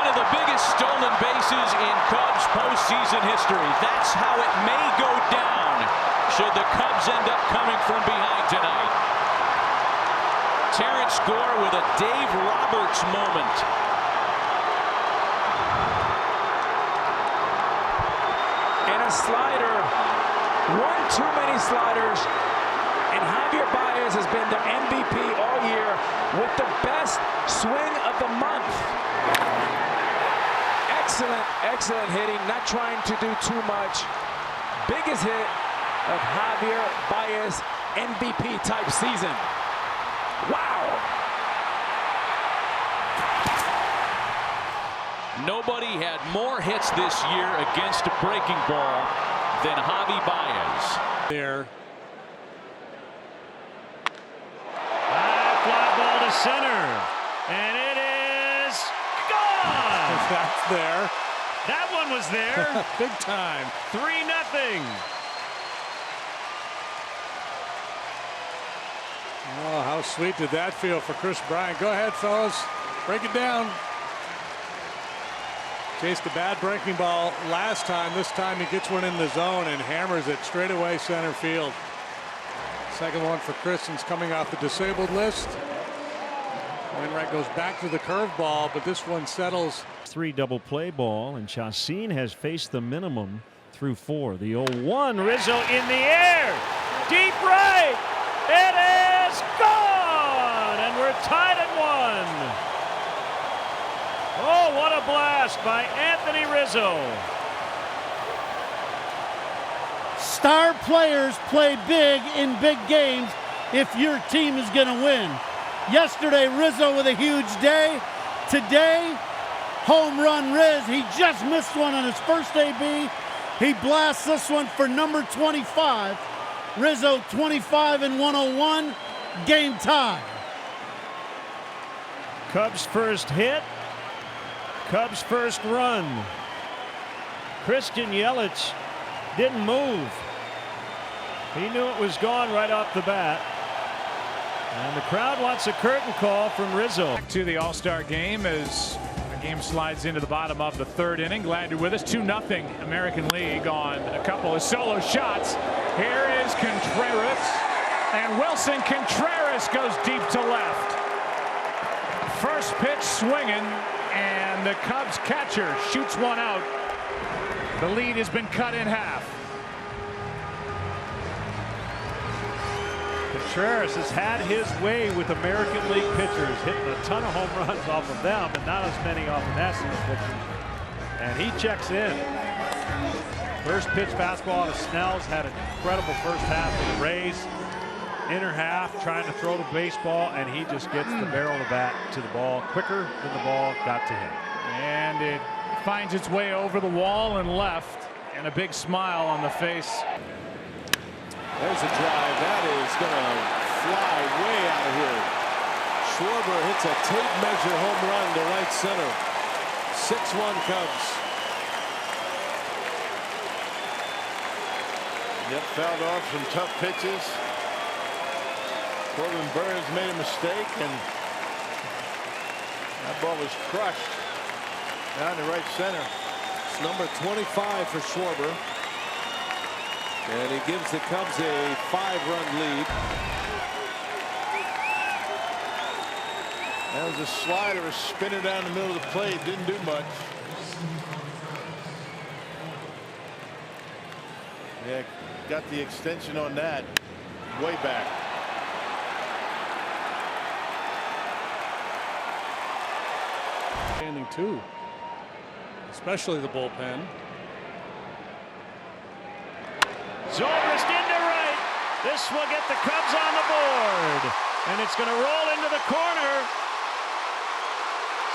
of the biggest stolen bases in Cubs postseason history. That's how it may go down should the Cubs end up coming from behind tonight. Terrence Gore with a Dave Roberts moment. And a slider. One too many sliders. And Javier Baez has been the MVP all year with the best swing of the month. Excellent, excellent hitting. Not trying to do too much. Biggest hit of Javier Baez MVP type season. Wow. Nobody had more hits this year against a breaking ball than Javi Baez. There. High fly ball to center. And it is gone. That's there. That one was there. Big time. 3-0. Oh, how sweet did that feel for Kris Bryant? Go ahead, fellas. Break it down. Chased a bad breaking ball last time. This time he gets one in the zone and hammers it straight away center field. Second one for Kristen's coming off the disabled list. Wainwright goes back to the curveball, but this one settles. 3 double play ball, and Chacin has faced the minimum through 4. The 0-1, Rizzo in the air, deep right. It is gone, and we're tied at 1. Oh, what a blast by Anthony Rizzo. Star players play big in big games if your team is going to win. Yesterday, Rizzo with a huge day. Today, home run Riz. He just missed one on his first AB. He blasts this one for number 25. Rizzo 25 and 101. Game tie. Cubs first hit. Cubs first run. Christian Yelich didn't move. He knew it was gone right off the bat. And the crowd wants a curtain call from Rizzo. Back to the All-Star game as the game slides into the bottom of the 3rd inning. Glad you're with us. 2-0 American League on a couple of solo shots. Here is Contreras, and Wilson Contreras goes deep to left. First pitch swinging, and the Cubs catcher shoots one out. The lead has been cut in half. Contreras has had his way with American League pitchers, hitting a ton of home runs off of them, but not as many off of National pitchers. And he checks in. First pitch fastball out of Snell's, had an incredible first half of the Rays. Inner half trying to throw the baseball, and he just gets the barrel of the bat to the ball quicker than the ball got to him. And it finds its way over the wall and left, and a big smile on the face. There's a drive. That is going to fly way out of here. Schwarber hits a tape measure home run to right center. 6-1 Cubs. Yep, fouled off some tough pitches. Corbin Burns made a mistake, and that ball was crushed down to right center. It's number 25 for Schwarber. And he gives the Cubs a 5-run lead. That was a slider, a spinner down the middle of the plate. Didn't do much. Yeah, got the extension on that way back. Standing too, especially the bullpen. Zobrist into right. This will get the Cubs on the board. And it's going to roll into the corner.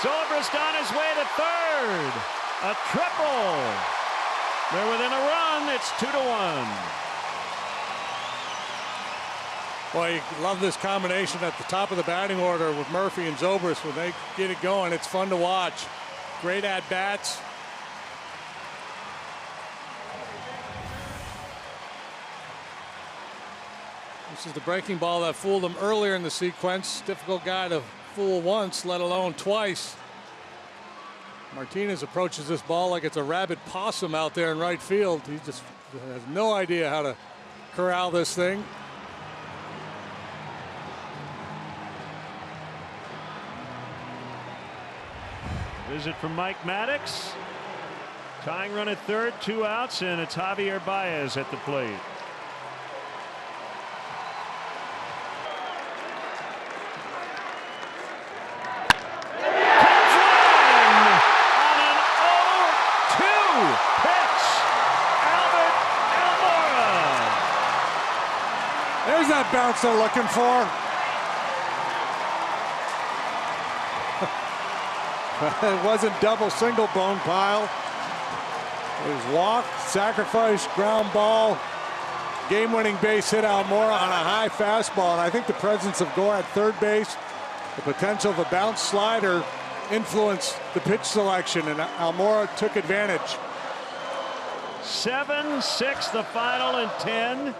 Zobrist on his way to 3rd. A triple. They're within a run. It's 2-1. Boy, you love this combination at the top of the batting order with Murphy and Zobrist. When they get it going, it's fun to watch. Great at-bats. This is the breaking ball that fooled him earlier in the sequence. Difficult guy to fool once, let alone twice. Martinez approaches this ball like it's a rabid possum out there in right field. He just has no idea how to corral this thing. Visit from Mike Maddox. Tying run at third, 2 outs, and it's Javier Baez at the plate. There's that bounce they're looking for. It wasn't double, single bone pile. It was walk, sacrifice, ground ball, game-winning base hit Almora on a high fastball. And I think the presence of Gore at third base, the potential of a bounce slider influenced the pitch selection, and Almora took advantage. 7-6 the final in 10.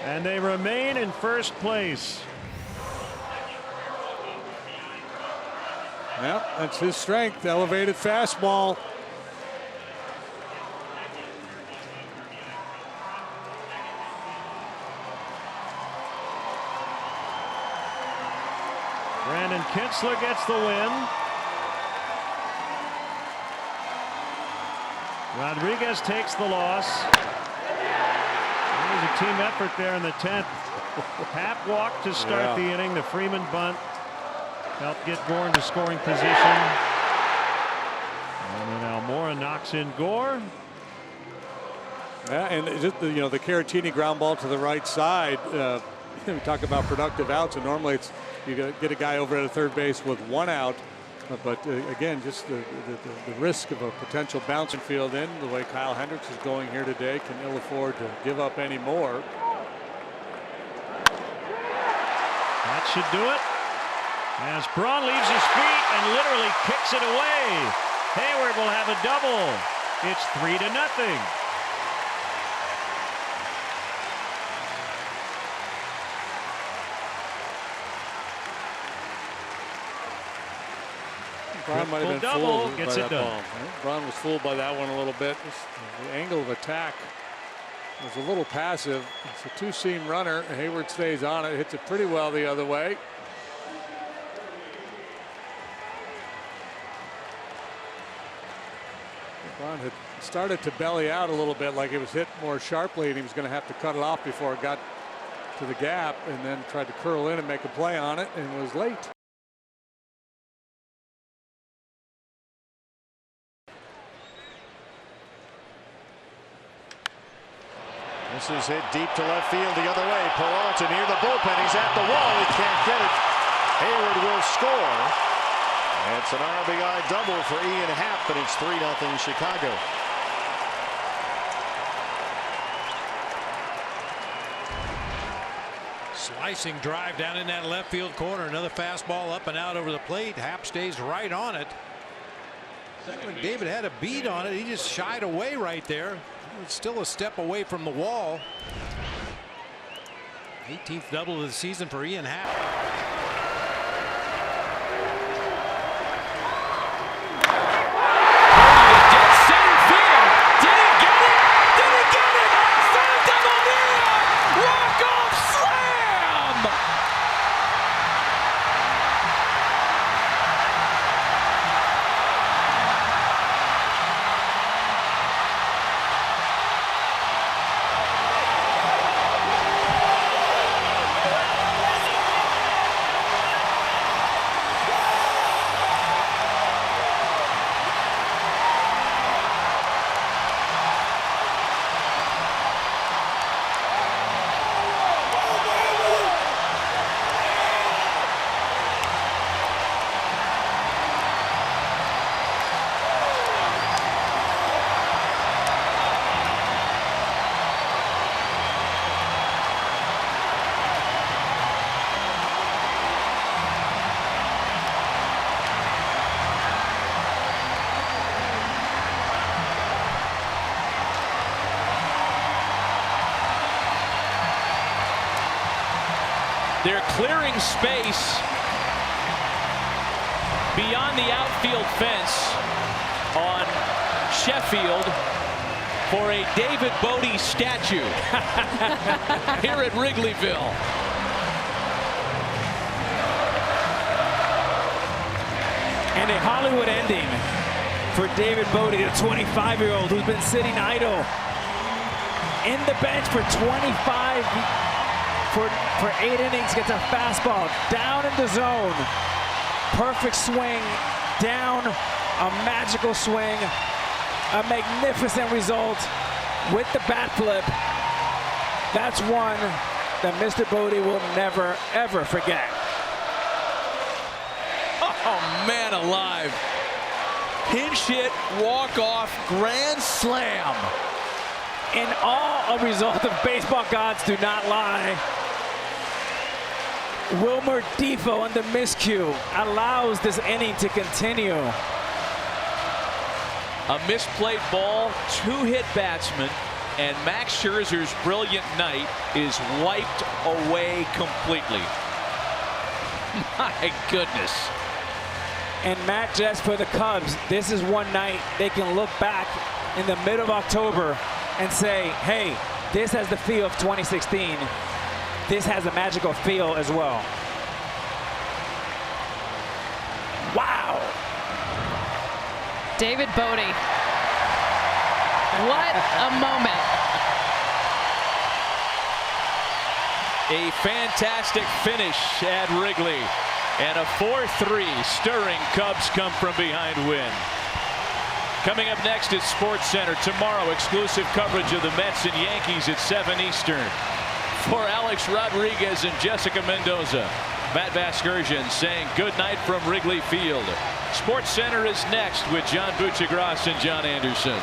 And they remain in first place. Yep, that's his strength, elevated fastball. Brandon Kinsler gets the win. Rodriguez takes the loss. There's a team effort there in the 10th. Happ walked to start the inning. The Freeman bunt helped get Gore into scoring position. And then Almora knocks in Gore. Yeah, and just the, the Caratini ground ball to the right side. We talk about productive outs, and normally it's you get a guy over at a third base with 1 out. But again, just the risk of a potential bouncing field in, the way Kyle Hendricks is going here today, can ill afford to give up any more. That should do it. As Braun leaves his feet and literally kicks it away. Hayward will have a double. It's 3-0. Braun might have been double fooled gets by it that done. ball. Braun was fooled by that one a little bit. The angle of attack was a little passive. It's a 2-seam runner. Hayward stays on it, hits it pretty well the other way. Braun had started to belly out a little bit, like it was hit more sharply, and he was going to have to cut it off before it got to the gap, and then tried to curl in and make a play on it, and was late. This is hit deep to left field the other way. Peralta near the bullpen. He's at the wall. He can't get it. Hayward will score. It's an RBI double for Ian Happ, and it's 3-0 Chicago. Slicing drive down in that left field corner. Another fastball up and out over the plate. Happ stays right on it. When David had a beat on it, he just shied away right there. It's still a step away from the wall. 18th double of the season for Ian Happ. They're clearing space. beyond the outfield fence on Sheffield for a David Bote statue here at Wrigleyville. And a Hollywood ending for David Bote, the 25-year-old who's been sitting idle in the bench for 25 for 8 innings, gets a fastball down in the zone. Perfect swing down, a magical swing, a magnificent result with the bat flip. That's one that Mr. Bote will never, ever forget. Oh, man alive. Pinch hit, walk-off, grand slam. In all, a result of baseball gods do not lie. Wilmer Defoe on the miscue allows this inning to continue. A misplayed ball, 2-hit batsman, and Max Scherzer's brilliant night is wiped away completely. My goodness. And Matt, just for the Cubs, this is one night they can look back in the middle of October and say, hey, this has the feel of 2016. This has a magical feel as well. Wow. David Bote. What a moment. A fantastic finish at Wrigley. And a 4-3 stirring Cubs come from behind win. Coming up next is Sports Center. Tomorrow, exclusive coverage of the Mets and Yankees at 7 Eastern. For Alex Rodriguez and Jessica Mendoza, Matt Vasgersian saying good night from Wrigley Field. Sports Center is next with John Buccigross and John Anderson.